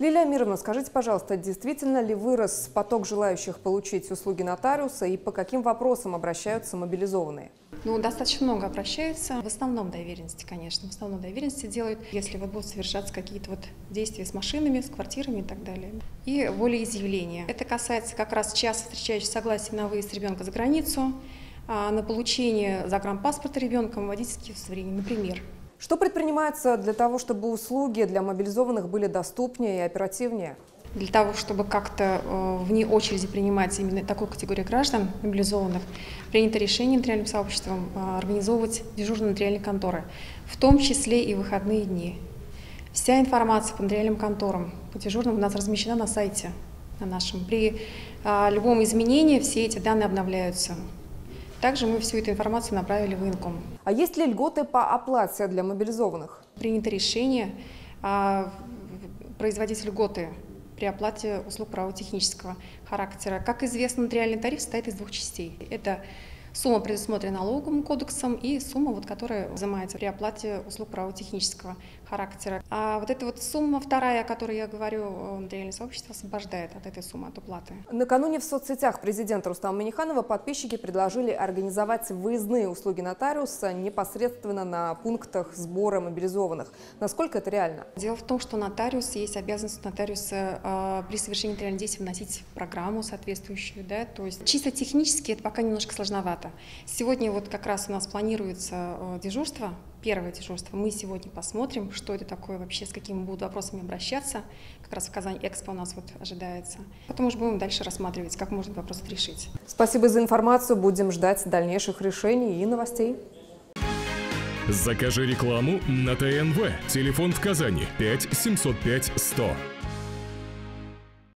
Лилия Амировна, скажите, пожалуйста, действительно ли вырос поток желающих получить услуги нотариуса и по каким вопросам обращаются мобилизованные? Ну, достаточно много обращаются. В основном доверенности, конечно. В основном доверенности делают, если вот будут совершаться какие-то вот действия с машинами, с квартирами и так далее. И волеизъявления. Это касается как раз часто встречающих согласия на выезд ребенка за границу, на получение загранпаспорта ребенком, водительских удостоверений, например. Что предпринимается для того, чтобы услуги для мобилизованных были доступнее и оперативнее? Для того, чтобы как-то вне очереди принимать именно такую категорию граждан, мобилизованных, принято решение нотариальным сообществом организовывать дежурные нотариальные конторы, в том числе и выходные дни. Вся информация по нотариальным конторам, по дежурным у нас размещена на сайте на нашем. При любом изменении все эти данные обновляются. Также мы всю эту информацию направили в военком. А есть ли льготы по оплате для мобилизованных? Принято решение производить льготы при оплате услуг правового-технического характера. Как известно, нотариальный тариф состоит из двух частей. Это сумма, предусмотренная налоговым кодексом, и сумма, которая взимается при оплате услуг правового-технического характера. А вот эта вот сумма вторая, о которой я говорю, нотариальное сообщество освобождает от этой суммы, от уплаты. Накануне в соцсетях президента Рустама Минниханова подписчики предложили организовать выездные услуги нотариуса непосредственно на пунктах сбора мобилизованных. Насколько это реально? Дело в том, что нотариус есть обязанность нотариуса при совершении нотариальных действий вносить программу соответствующую, да, то есть чисто технически это пока немножко сложновато. Сегодня вот как раз у нас планируется дежурство, первое дежурство. Мы сегодня посмотрим, что это такое вообще, с какими будут вопросами обращаться. Как раз в Казань Экспо у нас вот ожидается. Потом уже будем дальше рассматривать, как можно вопрос решить. Спасибо за информацию. Будем ждать дальнейших решений и новостей. Закажи рекламу на ТНВ. Телефон в Казани 5 705 100.